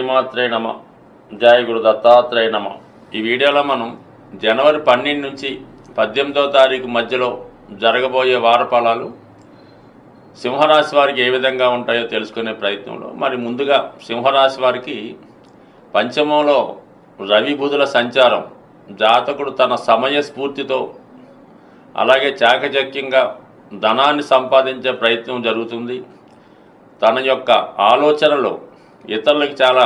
శ్రీమాత్రే నమ. జయ గురు దత్తాత్రేయ నమ. ఈ వీడియోలో మనం జనవరి 12 నుంచి 18వ తారీఖు మధ్యలో జరగబోయే వారఫలాలు సింహరాశి వారికి ఏ విధంగా ఉంటాయో తెలుసుకునే ప్రయత్నంలో మరి ముందుగా సింహరాశి వారికి పంచమంలో రవి బుధుల సంచారం జాతకుడు తన సమయస్ఫూర్తితో అలాగే చాకచక్యంగా ధనాన్ని సంపాదించే ప్రయత్నం జరుగుతుంది. తన యొక్క ఆలోచనలో ఇతరులకు చాలా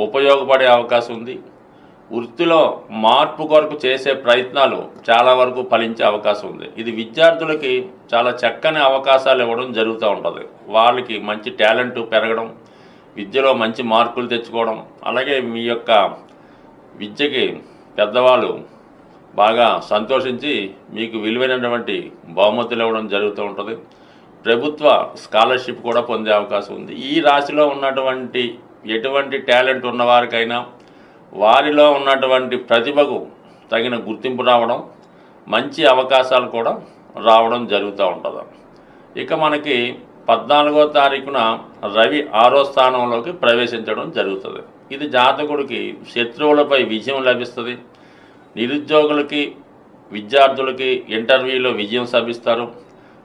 ఉపయోగపడే అవకాశం ఉంది. వృత్తిలో మార్పు కొరకు చేసే ప్రయత్నాలు చాలా వరకు ఫలించే అవకాశం ఉంది. ఇది విద్యార్థులకి చాలా చక్కని అవకాశాలు ఇవ్వడం జరుగుతూ ఉంటుంది. వాళ్ళకి మంచి టాలెంట్ పెరగడం, విద్యలో మంచి మార్కులు తెచ్చుకోవడం, అలాగే మీ యొక్క విద్యకి పెద్దవాళ్ళు బాగా సంతోషించి మీకు విలువైనటువంటి బహుమతులు ఇవ్వడం జరుగుతూ ఉంటుంది. ప్రభుత్వ స్కాలర్షిప్ కూడా పొందే అవకాశం ఉంది. ఈ రాశిలో ఉన్నటువంటి ఎటువంటి టాలెంట్ ఉన్నవారికైనా వారిలో ఉన్నటువంటి ప్రతిభకు తగిన గుర్తింపు రావడం, మంచి అవకాశాలు కూడా రావడం జరుగుతూ ఉంటుంది. ఇక మనకి 14వ తారీఖున రవి 6వ స్థానంలోకి ప్రవేశించడం జరుగుతుంది. ఇది జాతకుడికి శత్రువులపై విజయం లభిస్తుంది. నిరుద్యోగులకి, విద్యార్థులకి ఇంటర్వ్యూలో విజయం సాధిస్తారు.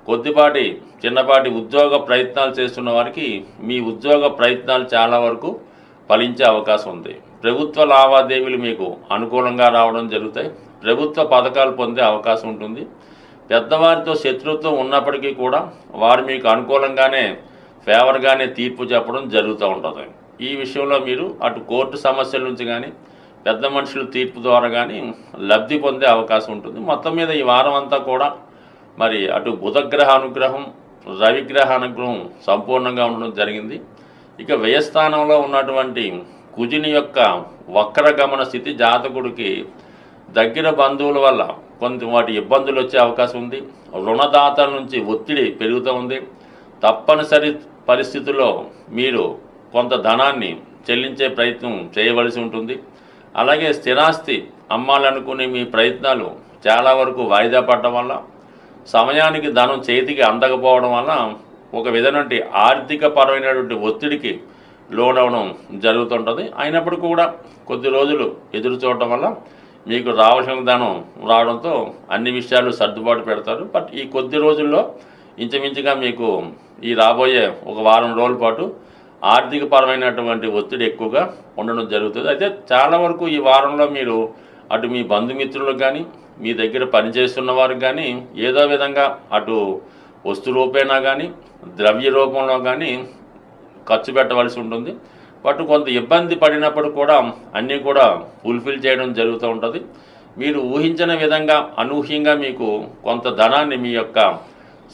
కొద్దిపాటి చిన్నపాటి ఉద్యోగ ప్రయత్నాలు చేస్తున్న వారికి మీ ఉద్యోగ ప్రయత్నాలు చాలా వరకు ఫలించే అవకాశం ఉంది. ప్రభుత్వ లావాదేవీలు మీకు అనుకూలంగా రావడం జరుగుతాయి. ప్రభుత్వ పథకాలు పొందే అవకాశం ఉంటుంది. పెద్దవారితో శత్రుత్వం ఉన్నప్పటికీ కూడా వారు మీకు అనుకూలంగానే ఫేవర్గానే తీర్పు చెప్పడం జరుగుతూ ఉంటుంది. ఈ విషయంలో మీరు అటు కోర్టు సమస్యల నుంచి కానీ పెద్ద మనుషుల తీర్పు ద్వారా కానీ లబ్ధి పొందే అవకాశం ఉంటుంది. మొత్తం మీద ఈ వారం అంతా కూడా మరి అటు బుధగ్రహ అనుగ్రహం, రవిగ్రహ అనుగ్రహం సంపూర్ణంగా ఉండడం జరిగింది. ఇక వ్యయస్థానంలో ఉన్నటువంటి కుజుని యొక్క వక్రగమన స్థితి జాతకుడికి దగ్గర బంధువుల వల్ల కొంత వాటి ఇబ్బందులు వచ్చే అవకాశం ఉంది. రుణదాతల నుంచి ఒత్తిడి పెరుగుతూ ఉంది. తప్పనిసరి పరిస్థితుల్లో మీరు కొంత ధనాన్ని చెల్లించే ప్రయత్నం చేయవలసి ఉంటుంది. అలాగే స్థిరాస్తి అమ్మాలనుకునే మీ ప్రయత్నాలు చాలా వరకు వాయిదా పడడం వల్ల, సమయానికి ధనం చేతికి అందకపోవడం వల్ల ఒక విధమైనటువంటి ఆర్థిక పరమైనటువంటి ఒత్తిడికి లోనవడం జరుగుతుంటుంది. అయినప్పుడు కూడా కొద్ది రోజులు ఎదురు చూడటం వల్ల మీకు రావాల్సిన ధనం రావడంతో అన్ని విషయాలు సర్దుబాటు పెడతారు. బట్ ఈ కొద్ది రోజుల్లో ఇంచుమించుగా మీకు ఈ రాబోయే ఒక వారం రోజుల పాటు ఆర్థిక పరమైనటువంటి ఒత్తిడి ఎక్కువగా ఉండడం జరుగుతుంది. అయితే చాలా వరకు ఈ వారంలో మీరు అటు మీ బంధుమిత్రులకు కానీ మీ దగ్గర పనిచేస్తున్న వారికి కానీ ఏదో విధంగా అటు వస్తు రూపేణా కానీ ద్రవ్య రూపంలో కానీ ఖర్చు పెట్టవలసి ఉంటుంది. బట్ కొంత ఇబ్బంది పడినప్పుడు కూడా అన్నీ కూడా ఫుల్ఫిల్ చేయడం జరుగుతూ ఉంటుంది. మీరు ఊహించిన విధంగా అనూహ్యంగా మీకు కొంత ధనాన్ని మీ యొక్క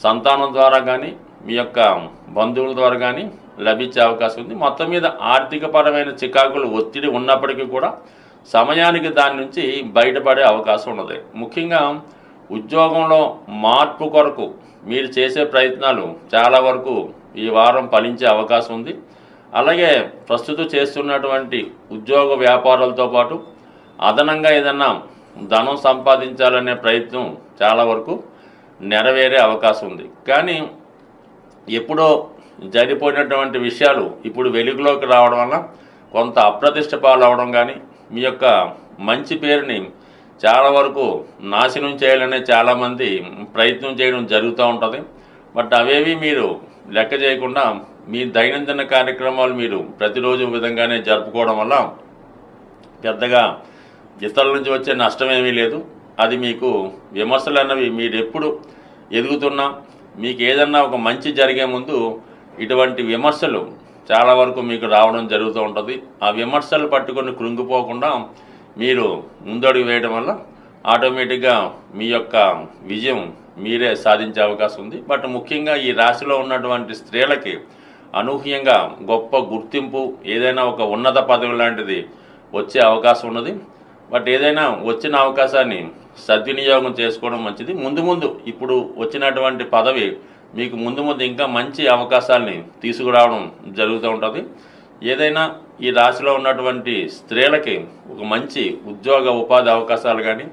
సంతానం ద్వారా కానీ మీ యొక్క బంధువుల ద్వారా కానీ లభించే అవకాశం ఉంది. మొత్తం మీద ఆర్థికపరమైన చికాకులు ఒత్తిడి ఉన్నప్పటికీ కూడా సమయానికి దాని నుంచి బయటపడే అవకాశం ఉన్నది. ముఖ్యంగా ఉద్యోగంలో మార్పు కొరకు మీరు చేసే ప్రయత్నాలు చాలా వరకు ఈ వారం ఫలించే అవకాశం ఉంది. అలాగే ప్రస్తుతం చేస్తున్నటువంటి ఉద్యోగ వ్యాపారాలతో పాటు అదనంగా ఏదన్నా ధనం సంపాదించాలనే ప్రయత్నం చాలా వరకు నెరవేరే అవకాశం ఉంది. కానీ ఎప్పుడో జరిగిపోయినటువంటి విషయాలు ఇప్పుడు వెలుగులోకి రావడం వల్ల కొంత అప్రతిష్ట పాలవడం కానీ మీ యొక్క మంచి పేరుని చాలా వరకు నాశనం చేయాలనే చాలామంది ప్రయత్నం చేయడం జరుగుతూ ఉంటుంది. బట్ అవేవి మీరు లెక్క చేయకుండా మీ దైనందిన కార్యక్రమాలు మీరు ప్రతిరోజు విధంగానే జరుపుకోవడం వల్ల పెద్దగా ఇతరుల నుంచి వచ్చే నష్టమేమీ లేదు. అది మీకు విమర్శలు అన్నవి మీరు ఎప్పుడు ఎదుగుతున్నా మీకు ఏదన్నా ఒక మంచి జరిగే ముందు ఇటువంటి విమర్శలు చాలా వరకు మీకు రావడం జరుగుతూ ఉంటుంది. ఆ విమర్శలు పట్టుకొని కృంగిపోకుండా మీరు ముందడుగు వేయడం వల్ల ఆటోమేటిక్గా మీ యొక్క విజయం మీరే సాధించే అవకాశం ఉంది. బట్ ముఖ్యంగా ఈ రాశిలో ఉన్నటువంటి స్త్రీలకి అనూహ్యంగా గొప్ప గుర్తింపు, ఏదైనా ఒక ఉన్నత పదవి లాంటిది వచ్చే అవకాశం ఉన్నది. బట్ ఏదైనా వచ్చిన అవకాశాన్ని సద్వినియోగం చేసుకోవడం మంచిది. ముందు ఇప్పుడు వచ్చినటువంటి పదవి మీకు ముందు ఇంకా మంచి అవకాశాలని తీసుకురావడం జరుగుతూ ఉంటుంది. ఏదైనా ఈ రాశిలో ఉన్నటువంటి స్త్రీలకి ఒక మంచి ఉద్యోగ ఉపాధి అవకాశాలు కానీ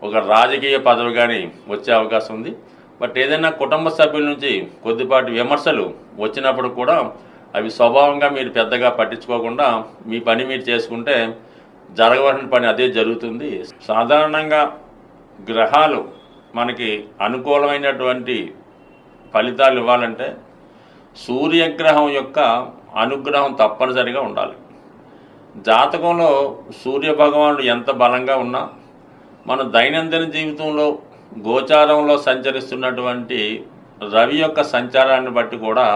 ఒక రాజకీయ పదవి కానీ వచ్చే అవకాశం ఉంది. బట్ ఏదైనా కుటుంబ సభ్యుల నుంచి కొద్దిపాటి విమర్శలు వచ్చినప్పుడు కూడా అవి స్వభావంగా మీరు పెద్దగా పట్టించుకోకుండా మీ పని మీరు చేసుకుంటే జరగవలసిన పని అదే జరుగుతుంది. సాధారణంగా గ్రహాలు మనకి అనుకూలమైనటువంటి ఫలితాలు ఇవ్వాలంటే సూర్యగ్రహం యొక్క అనుగ్రహం తప్పనిసరిగా ఉండాలి. జాతకంలో సూర్యభగవానుడు ఎంత బలంగా ఉన్నా మన దైనందిన జీవితంలో గోచారంలో సంచరిస్తున్నటువంటి రవి యొక్క సంచారాన్ని బట్టి కూడా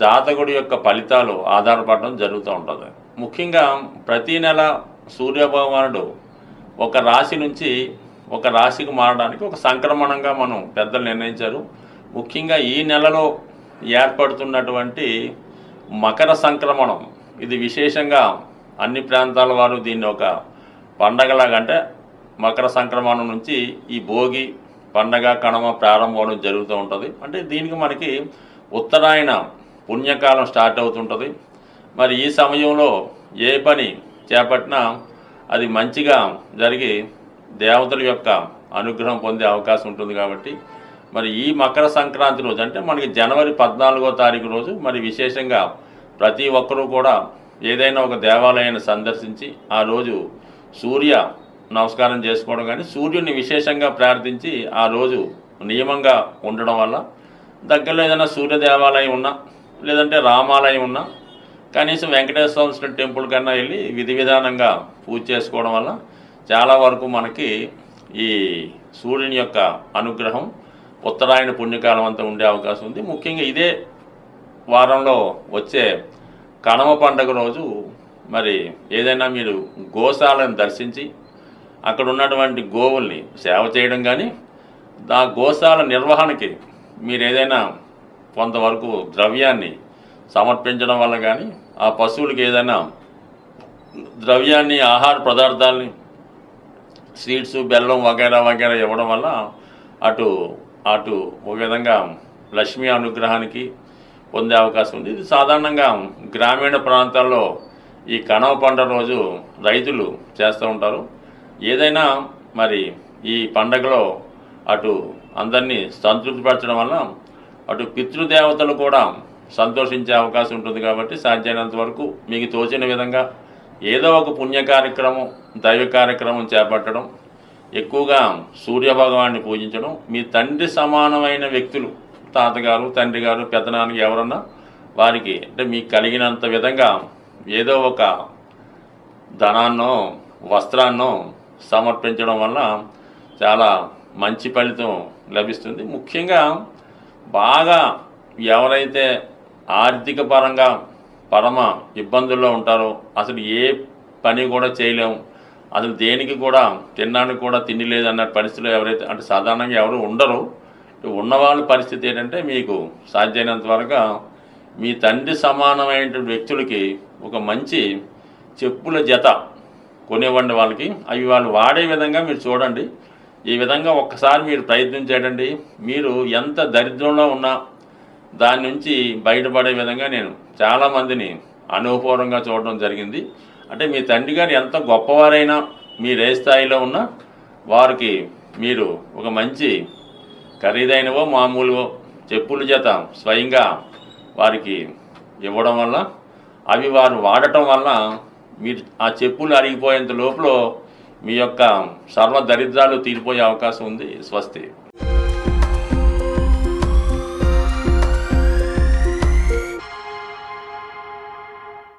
జాతకుడి యొక్క ఫలితాలు ఆధారపడడం జరుగుతూ ఉంటుంది. ముఖ్యంగా ప్రతీ నెల సూర్యభగవానుడు ఒక రాశి నుంచి ఒక రాశికి మారడానికి ఒక సంక్రమణంగా మనం పెద్దలు నిర్ణయించారు. ముఖ్యంగా ఈ నెలలో ఏర్పడుతున్నటువంటి మకర సంక్రమణం ఇది విశేషంగా అన్ని ప్రాంతాల వారు దీన్ని ఒక పండగలాగా, అంటే మకర సంక్రమణం నుంచి ఈ భోగి పండగ కనుమ ప్రారంభం జరుగుతూ ఉంటుంది. అంటే దీనికి మనకి ఉత్తరాయణ పుణ్యకాలం స్టార్ట్ అవుతుంటుంది. మరి ఈ సమయంలో ఏ పని చేపట్టినా అది మంచిగా జరిగి దేవతల యొక్క అనుగ్రహం పొందే అవకాశం ఉంటుంది. కాబట్టి మరి ఈ మకర సంక్రాంతి రోజు, అంటే మనకి జనవరి 14వ తారీఖు రోజు మరి విశేషంగా ప్రతి ఒక్కరూ కూడా ఏదైనా ఒక దేవాలయాన్ని సందర్శించి ఆ రోజు సూర్య నమస్కారం చేసుకోవడం కానీ సూర్యుని విశేషంగా ప్రార్థించి ఆ రోజు నియమంగా ఉండడం వల్ల దగ్గరలో ఏదైనా సూర్య దేవాలయం ఉన్నా లేదంటే రామాలయం ఉన్నా కనీసం వెంకటేశ్వర స్వామి టెంపుల్ కన్నా వెళ్ళి విధి విధానంగా పూజ చేసుకోవడం వల్ల చాలా వరకు మనకి ఈ సూర్యుని యొక్క అనుగ్రహం ఉత్తరాయణ పుణ్యకాలం అంతా ఉండే అవకాశం ఉంది. ముఖ్యంగా ఇదే వారంలో వచ్చే కనుమ పండుగ రోజు మరి ఏదైనా మీరు గోశాలను దర్శించి అక్కడ ఉన్నటువంటి గోవుల్ని సేవ చేయడం కానీ ఆ గోశాల నిర్వహణకి మీరు ఏదైనా కొంతవరకు ద్రవ్యాన్ని సమర్పించడం వల్ల కానీ ఆ పశువులకి ఏదైనా ద్రవ్యాన్ని ఆహార పదార్థాలని స్వీట్స్ బెల్లం వగైరా వగైరా ఇవ్వడం వల్ల అటు అటు ఒక విధంగా లక్ష్మీ అనుగ్రహానికి పొందే అవకాశం ఉంది. ఇది సాధారణంగా గ్రామీణ ప్రాంతాల్లో ఈ కనుమ పండుగ రోజు రైతులు చేస్తూ ఉంటారు. ఏదైనా మరి ఈ పండగలో అటు అందరినీ సంతృప్తిపరచడం వల్ల అటు పితృదేవతలు కూడా సంతోషించే అవకాశం ఉంటుంది. కాబట్టి సాధ్యమైనంత వరకు మీకు తోచిన విధంగా ఏదో ఒక పుణ్య కార్యక్రమం దైవ కార్యక్రమం చేపట్టడం, ఎక్కువగా సూర్యభగవాన్ని పూజించడం, మీ తండ్రి సమానమైన వ్యక్తులు తాతగారు తండ్రి గారు పెద్దనాన్నకి ఎవరన్నా వారికి అంటే మీకు కలిగినంత విధంగా ఏదో ఒక ధనాన్నో వస్త్రాన్నో సమర్పించడం వల్ల చాలా మంచి ఫలితం లభిస్తుంది. ముఖ్యంగా బాగా ఎవరైతే ఆర్థిక పరంగా పరమ ఇబ్బందుల్లో ఉంటారో, అసలు ఏ పని కూడా చేయలేము, అసలు దేనికి కూడా తినడానికి కూడా తిండి లేదన్న పరిస్థితిలో ఎవరైతే, అంటే సాధారణంగా ఎవరు ఉండరు, ఉన్నవాళ్ళ పరిస్థితి ఏంటంటే మీకు సాధ్యమైనంత వరకు మీ తండ్రి సమానమైన వ్యక్తులకి ఒక మంచి చెప్పుల జత కొనివ్వండి వాళ్ళకి. అవి వాళ్ళు వాడే విధంగా మీరు చూడండి. ఈ విధంగా ఒక్కసారి మీరు ప్రయత్నం చేయండి. మీరు ఎంత దరిద్రంలో ఉన్నా దాని నుంచి బయటపడే విధంగా నేను చాలామందిని అనుభవపూర్వంగా చూడడం జరిగింది. అంటే మీ తండ్రి గారు ఎంత గొప్పవారైనా మీరు ఏ స్థాయిలో ఉన్నా వారికి మీరు ఒక మంచి ఖరీదైనవో మామూలువో చెప్పుల జత స్వయంగా వారికి ఇవ్వడం వల్ల అవి వారు వాడటం వల్ల మీరు ఆ చెప్పులు అరిగిపోయేంత లోపల మీ యొక్క సర్వ దరిద్రాలు తీరిపోయే అవకాశం ఉంది. స్వస్తి.